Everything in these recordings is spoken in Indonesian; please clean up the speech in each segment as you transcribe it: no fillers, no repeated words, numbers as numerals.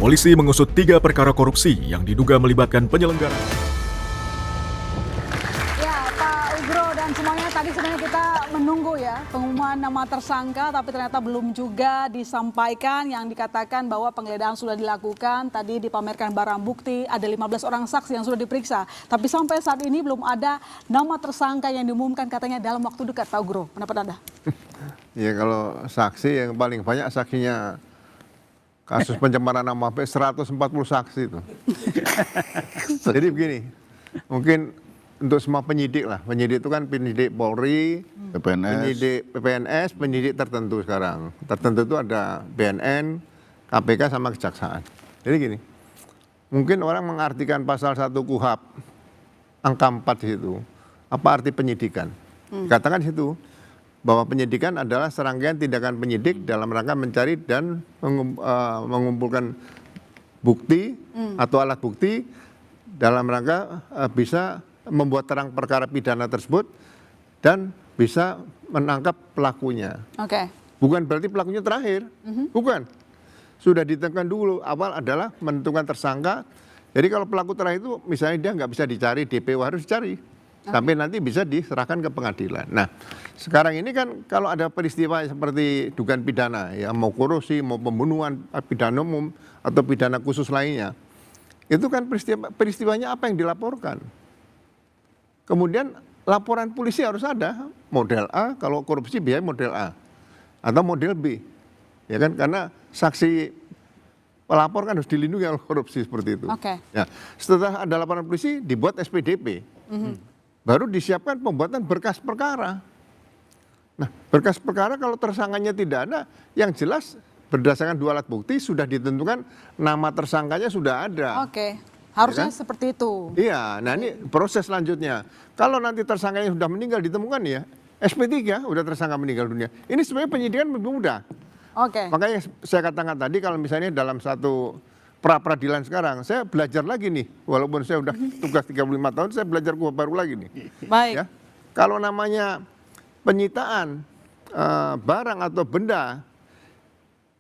Polisi mengusut 3 perkara korupsi yang diduga melibatkan penyelenggara. Ya, Pak Ugro dan semuanya, tadi sebenarnya kita menunggu ya pengumuman nama tersangka, tapi ternyata belum juga disampaikan. Yang dikatakan bahwa penggeledahan sudah dilakukan, tadi dipamerkan barang bukti, ada 15 orang saksi yang sudah diperiksa. Tapi sampai saat ini belum ada nama tersangka yang diumumkan, katanya dalam waktu dekat. Pak Ugro, pendapat Anda? Ya, kalau saksi yang paling banyak saksinya kasus pencemaran nama baik 140 saksi itu. Jadi begini, mungkin untuk semua penyidik lah, penyidik itu kan penyidik Polri, penyidik PPNS, penyidik tertentu sekarang. Tertentu itu ada BNN, KPK sama Kejaksaan. Jadi gini, mungkin orang mengartikan pasal 1 KUHP angka 4 di situ. Apa arti penyidikan? Katakan di situ bahwa penyidikan adalah serangkaian tindakan penyidik dalam rangka mencari dan mengumpulkan bukti atau alat bukti dalam rangka bisa membuat terang perkara pidana tersebut dan bisa menangkap pelakunya. Oke. Bukan berarti pelakunya terakhir, bukan. Sudah ditentukan dulu, awal adalah menentukan tersangka. Jadi kalau pelaku terakhir itu misalnya dia nggak bisa dicari, DPO harus dicari. Sampai nanti bisa diserahkan ke pengadilan. Nah, sekarang ini kan kalau ada peristiwa seperti dugaan pidana, ya mau korupsi, mau pembunuhan, pidana umum, atau pidana khusus lainnya, itu kan peristiwanya apa yang dilaporkan. Kemudian laporan polisi harus ada, model A, kalau korupsi biasanya model A, atau model B. Ya kan, karena saksi pelapor kan harus dilindungi oleh korupsi seperti itu. Oke. Ya, setelah ada laporan polisi, dibuat SPDP. Baru disiapkan pembuatan berkas perkara. Nah, berkas perkara kalau tersangkanya tidak ada, yang jelas berdasarkan 2 alat bukti sudah ditentukan nama tersangkanya sudah ada. Oke, harusnya Ya kan? seperti itu. Iya, nah ini proses selanjutnya. Kalau nanti tersangkanya sudah meninggal ditemukan ya, SP3 udah tersangka meninggal dunia. Ini sebenarnya penyidikan lebih mudah. Oke. Makanya saya katakan tadi kalau misalnya dalam satu pra-peradilan sekarang, saya belajar lagi nih, walaupun saya udah tugas 35 tahun, saya belajar baru lagi nih. Baik. Ya, kalau namanya penyitaan barang atau benda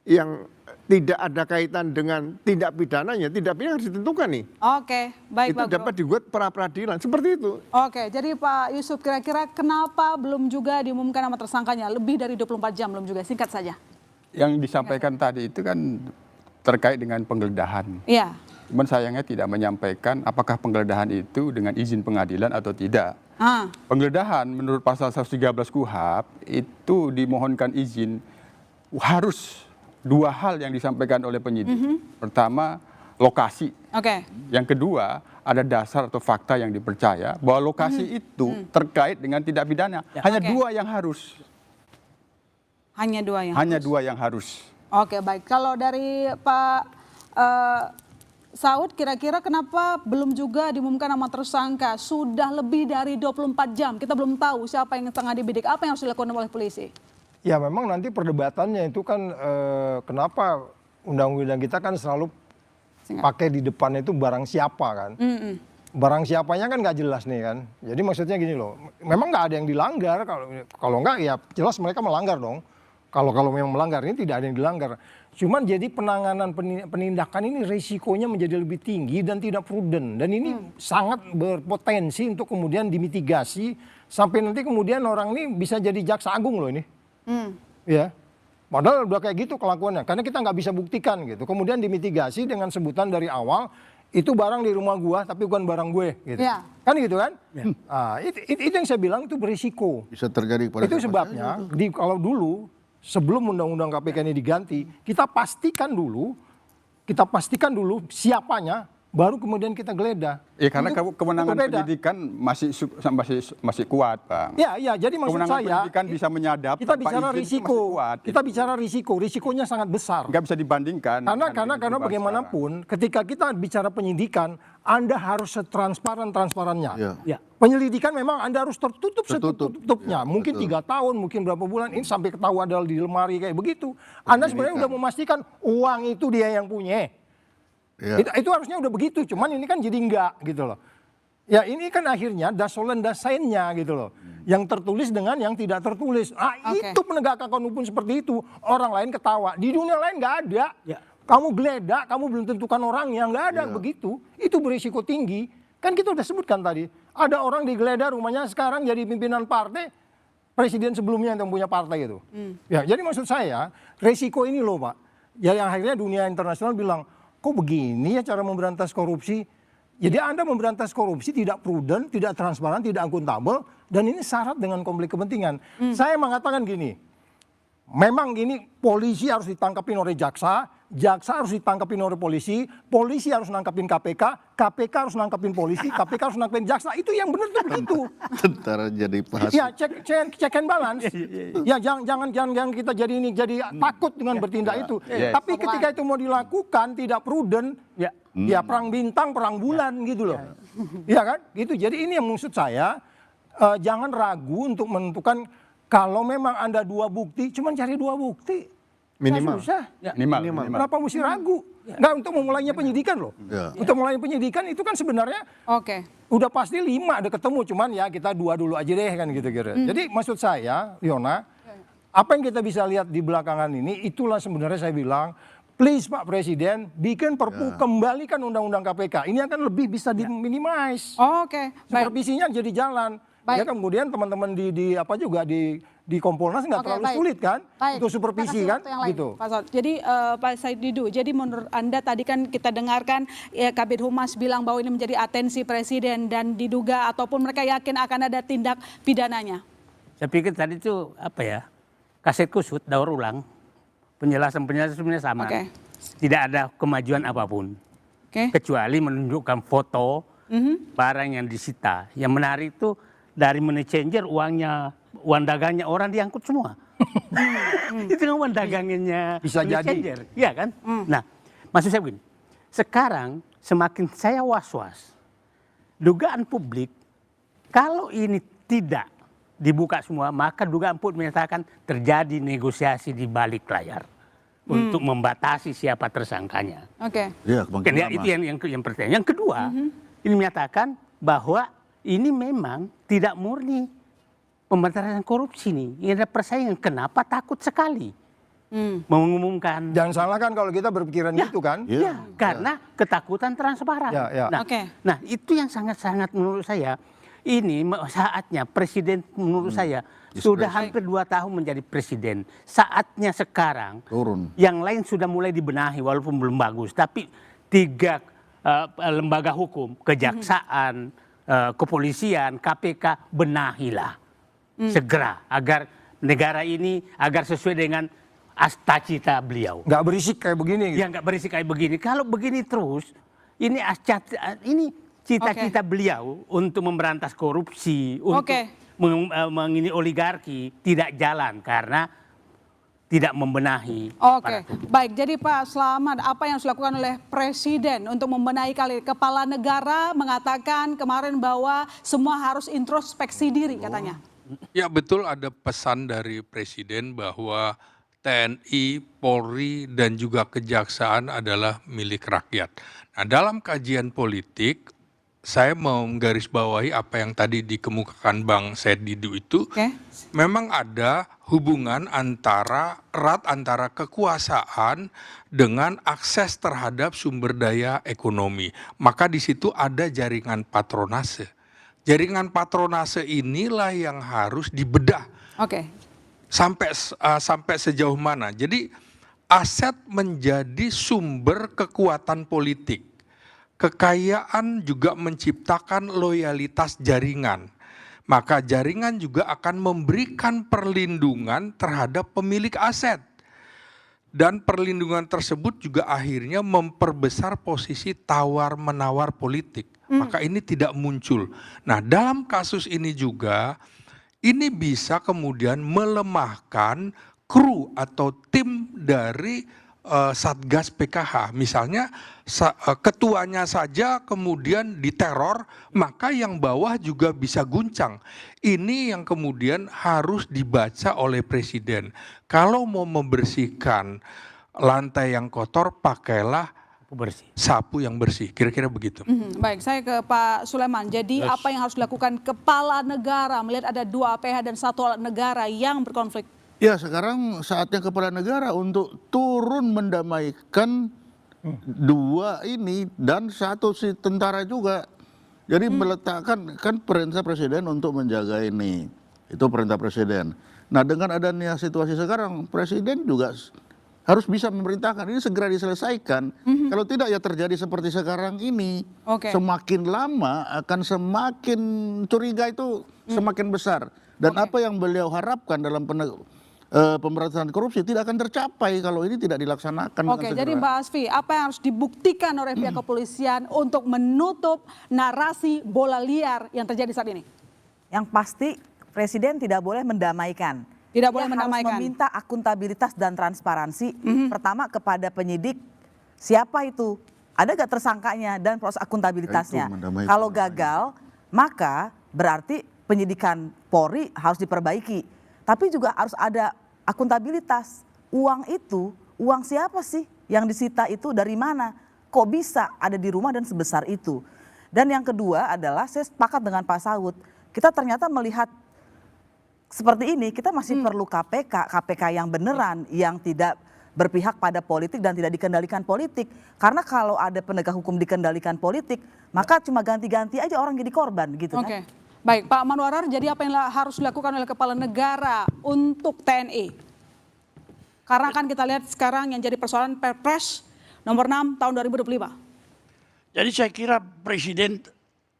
yang tidak ada kaitan dengan tindak pidananya, tindak pidana harus ditentukan nih. Oke, baik Itu Pak Ugro. dapat dibuat pra-peradilan, seperti itu. Oke, jadi Pak Yusuf, kira-kira kenapa belum juga diumumkan nama tersangkanya? Lebih dari 24 jam belum juga, singkat saja. Yang disampaikan tadi itu kan terkait dengan penggeledahan. Iya. Cuman sayangnya tidak menyampaikan apakah penggeledahan itu dengan izin pengadilan atau tidak. Penggeledahan menurut pasal 113 KUHP itu dimohonkan izin harus 2 hal yang disampaikan oleh penyidik. Pertama, lokasi. Oke. Yang kedua, ada dasar atau fakta yang dipercaya bahwa lokasi itu terkait dengan tindak pidana. Hanya Oke. 2 yang harus. Hanya 2 yang Hanya harus. 2 yang harus. Oke, baik. Kalau dari Pak Saud, kira-kira kenapa belum juga diumumkan nama tersangka? Sudah lebih dari 24 jam, kita belum tahu siapa yang tengah dibidik, apa yang harus dilakukan oleh polisi? Ya memang nanti perdebatannya itu kan kenapa undang-undang kita kan selalu pakai di depan itu barang siapa kan. Barang siapanya kan nggak jelas nih kan. Jadi maksudnya gini loh, memang nggak ada yang dilanggar, kalau nggak ya jelas mereka melanggar dong. Kalau memang melanggar, ini tidak ada yang dilanggar. Cuman jadi penanganan penindakan ini risikonya menjadi lebih tinggi dan tidak prudent. Dan ini sangat berpotensi untuk kemudian dimitigasi sampai nanti kemudian orang ini bisa jadi jaksa agung loh ini. Ya, padahal udah kayak gitu kelakuannya. Karena kita nggak bisa buktikan gitu. Kemudian dimitigasi dengan sebutan dari awal, itu barang di rumah gua tapi bukan barang gue. Gitu. Ya. Kan gitu kan? Itu yang saya bilang itu berisiko. Bisa terjadi pada Itu sebabnya kalau dulu sebelum undang-undang KPK ini diganti, kita pastikan dulu siapanya, baru kemudian kita geledah. Ya karena kewenangan beda. penyidikan masih kuat, Pak. Ya, jadi maksud Kewenangan saya penyidikan bisa menyadap. kita tanpa bicara izin itu risiko, masih kuat, gitu. kita bicara risikonya sangat besar. Nggak bisa dibandingkan. Karena bagaimanapun, ketika kita bicara penyidikan, Anda harus setransparan-transparannya. Ya. Penyelidikan memang Anda harus tertutup-tutupnya. Ya, Mungkin betul. 3 tahun, mungkin berapa bulan, ini sampai ketahuan adalah di lemari kayak begitu. Anda sebenarnya udah memastikan uang itu dia yang punya. Ya. Itu harusnya udah begitu, cuman ini kan jadi enggak gitu loh. Ya ini kan akhirnya dasolen dasainnya gitu loh. Yang tertulis dengan yang tidak tertulis. Oke. Itu penegakan hukum seperti itu. Orang lain ketawa. Di dunia lain nggak ada. Kamu geledak, kamu belum tentukan orangnya, nggak ada begitu. Itu berisiko tinggi. Kan kita udah sebutkan tadi, ada orang digeledah rumahnya sekarang jadi pimpinan partai, presiden sebelumnya yang punya partai itu. Ya, jadi maksud saya, resiko ini loh Pak. Ya yang akhirnya dunia internasional bilang, kok begini ya cara memberantas korupsi? Jadi Anda memberantas korupsi tidak prudent, tidak transparan, tidak akuntabel, dan ini syarat dengan konflik kepentingan. Saya mengatakan gini, memang gini polisi harus ditangkapin oleh jaksa, jaksa harus ditangkapin oleh polisi, polisi harus nangkapin KPK, KPK harus nangkapin polisi, KPK harus nangkapin jaksa. Itu yang benar tuh begitu. Tentara jadi bahas. Ya check and balance. Ya jangan kita jadi takut dengan bertindak itu. Tapi ketika itu mau dilakukan tidak prudent, ya perang bintang, perang bulan gitu loh. Ya kan? Gitu. Jadi ini yang maksud saya, jangan ragu untuk menentukan. Kalau memang Anda 2 bukti, cuman cari 2 bukti. Minimal. Susah. Minimal. Kenapa mesti ragu? Nggak, untuk memulainya penyidikan loh. Untuk mulai penyidikan itu kan sebenarnya udah pasti 5 ada ketemu, cuman ya kita 2 dulu aja deh kan gitu kira. Jadi maksud saya, Yona, apa yang kita bisa lihat di belakangan ini, itulah sebenarnya saya bilang, please Pak Presiden, bikin perpu, kembalikan undang-undang KPK. Ini akan lebih bisa diminimize. Supervisinya jadi jalan. Ya kemudian teman-teman di apa juga di Kompolnas nggak terlalu sulit kan untuk supervisi kan gitu. Pak Saud. Jadi Pak Said Didu, jadi menurut Anda tadi kan kita dengarkan Kabid Humas bilang bahwa ini menjadi atensi Presiden dan diduga ataupun mereka yakin akan ada tindak pidananya. Saya pikir tadi itu apa ya, kaset kusut daur ulang, penjelasan sebenarnya sama. Tidak ada kemajuan apapun kecuali menunjukkan foto barang yang disita. Yang menarik itu dari money changer uang dagangnya orang diangkut semua. Itu kan uang dagangnya bisa money jadi changer, iya kan? Nah, maksud saya begini, sekarang semakin saya was-was, dugaan publik kalau ini tidak dibuka semua, maka dugaan publik menyatakan terjadi negosiasi di balik layar untuk membatasi siapa tersangkanya. Ya, itu yang pertama. Yang kedua, ini menyatakan bahwa ini memang tidak murni pemberantasan korupsi nih. Ini ada persaingan. Kenapa takut sekali mengumumkan? Jangan salahkan kalau kita berpikiran gitu kan. Karena ketakutan transparan. Nah, itu yang sangat-sangat menurut saya. Ini saatnya Presiden menurut saya sudah hampir 2 tahun menjadi Presiden. Saatnya sekarang yang lain sudah mulai dibenahi walaupun belum bagus. Tapi 3 lembaga hukum, kejaksaan, kepolisian, KPK, benahilah segera agar negara ini agar sesuai dengan cita beliau. Nggak berisik kayak begini. Ya nggak berisik kayak begini. Kalau begini terus, ini cita-cita beliau untuk memberantas korupsi, untuk mengini oligarki tidak jalan karena tidak membenahi. Baik. Jadi Pak Slamet, apa yang harus dilakukan oleh Presiden untuk membenahi kepala negara mengatakan kemarin bahwa semua harus introspeksi diri katanya. Ya betul, ada pesan dari Presiden bahwa TNI, Polri dan juga Kejaksaan adalah milik rakyat. Nah, dalam kajian politik saya mau menggarisbawahi apa yang tadi dikemukakan Bang Said Didu itu. Memang ada hubungan erat antara kekuasaan dengan akses terhadap sumber daya ekonomi. Maka di situ ada jaringan patronase. Jaringan patronase inilah yang harus dibedah. Sampai sejauh mana. Jadi aset menjadi sumber kekuatan politik. Kekayaan juga menciptakan loyalitas jaringan. Maka jaringan juga akan memberikan perlindungan terhadap pemilik aset. Dan perlindungan tersebut juga akhirnya memperbesar posisi tawar-menawar politik. Maka ini tidak muncul. Nah, dalam kasus ini juga, ini bisa kemudian melemahkan kru atau tim dari Satgas PKH. Misalnya ketuanya saja kemudian diteror, maka yang bawah juga bisa guncang. Ini yang kemudian harus dibaca oleh Presiden. Kalau mau membersihkan lantai yang kotor, pakailah sapu yang bersih. Kira-kira begitu. Baik, saya ke Pak Sulaiman. Jadi apa yang harus dilakukan kepala negara melihat ada 2 APH dan 1 negara yang berkonflik? Ya, sekarang saatnya kepala negara untuk turun mendamaikan 2 ini dan 1 si tentara juga. Jadi meletakkan, kan perintah presiden untuk menjaga ini. Itu perintah presiden. Nah dengan adanya situasi sekarang, presiden juga harus bisa memerintahkan ini segera diselesaikan. Kalau tidak ya terjadi seperti sekarang ini. Semakin lama akan semakin curiga itu semakin besar. Dan apa yang beliau harapkan dalam pemberantasan korupsi tidak akan tercapai kalau ini tidak dilaksanakan. Jadi Mbak Asfi, apa yang harus dibuktikan oleh pihak kepolisian untuk menutup narasi bola liar yang terjadi saat ini? Yang pasti presiden tidak boleh mendamaikan. Tidak boleh mendamaikan. Harus meminta akuntabilitas dan transparansi. Pertama kepada penyidik, siapa itu? Ada gak tersangkanya dan proses akuntabilitasnya. Kalau gagal, maka berarti penyidikan Polri harus diperbaiki. Tapi juga harus ada akuntabilitas. Uang itu, uang siapa sih yang disita itu dari mana? Kok bisa ada di rumah dan sebesar itu? Dan yang kedua adalah saya sepakat dengan Pak Saud. Kita ternyata melihat seperti ini, kita masih perlu KPK yang beneran, yang tidak berpihak pada politik dan tidak dikendalikan politik. Karena kalau ada penegak hukum dikendalikan politik, maka cuma ganti-ganti aja orang jadi korban gitu kan. Baik, Pak Manwarar, jadi apa yang harus dilakukan oleh kepala negara untuk TNI? Karena kan kita lihat sekarang yang jadi persoalan Perpres nomor 6 tahun 2025. Jadi saya kira presiden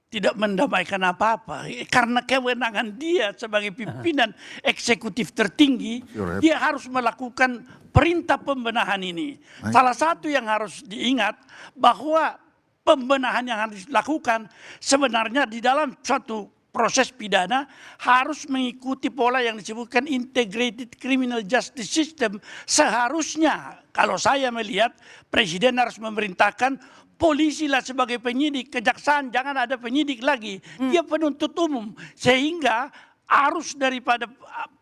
tidak mendamaikan apa-apa. Karena kewenangan dia sebagai pimpinan eksekutif tertinggi, dia harus melakukan perintah pembenahan ini. Salah satu yang harus diingat bahwa pembenahan yang harus dilakukan sebenarnya di dalam suatu proses pidana harus mengikuti pola yang disebutkan integrated criminal justice system. Seharusnya kalau saya melihat presiden harus memerintahkan polisi lah sebagai penyidik, kejaksaan jangan ada penyidik lagi, dia penuntut umum. Sehingga arus daripada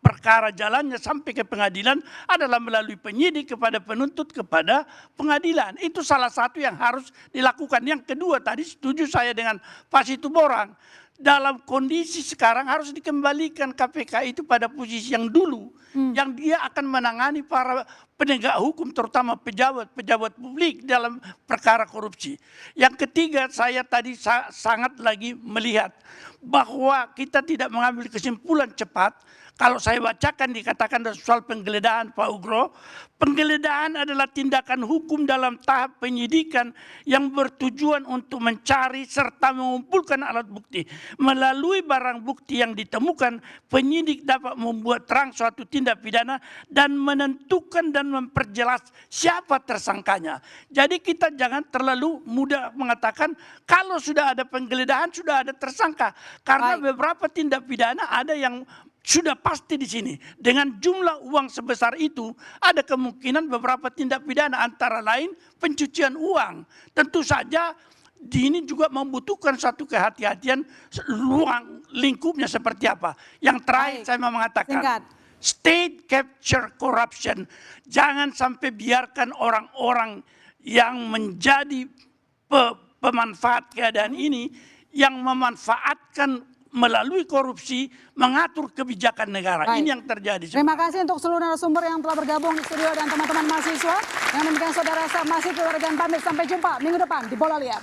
perkara jalannya sampai ke pengadilan adalah melalui penyidik kepada penuntut kepada pengadilan. Itu salah satu yang harus dilakukan. Yang kedua tadi setuju saya dengan Pak Situborang. Dalam kondisi sekarang harus dikembalikan KPK itu pada posisi yang dulu. Yang dia akan menangani para penegak hukum terutama pejabat-pejabat publik dalam perkara korupsi. Yang ketiga saya tadi sangat lagi melihat bahwa kita tidak mengambil kesimpulan cepat. Kalau saya bacakan dikatakan soal penggeledahan Pak Ugro, penggeledahan adalah tindakan hukum dalam tahap penyidikan yang bertujuan untuk mencari serta mengumpulkan alat bukti. Melalui barang bukti yang ditemukan, penyidik dapat membuat terang suatu tindak pidana dan menentukan dan memperjelas siapa tersangkanya. Jadi kita jangan terlalu mudah mengatakan kalau sudah ada penggeledahan sudah ada tersangka. Karena beberapa tindak pidana ada yang sudah pasti di sini. Dengan jumlah uang sebesar itu, ada kemungkinan beberapa tindak pidana antara lain pencucian uang. Tentu saja ini juga membutuhkan satu kehati-hatian ruang lingkupnya seperti apa. Yang terakhir saya mau mengatakan, state capture corruption. Jangan sampai biarkan orang-orang yang menjadi pemanfaat keadaan ini, yang memanfaatkan melalui korupsi mengatur kebijakan negara. Ini yang terjadi. Terima kasih untuk seluruh narasumber yang telah bergabung di studio dan teman-teman mahasiswa. Yang demikian saudara, saya masih keluarga dan pamit. Sampai jumpa minggu depan di Bola Liar.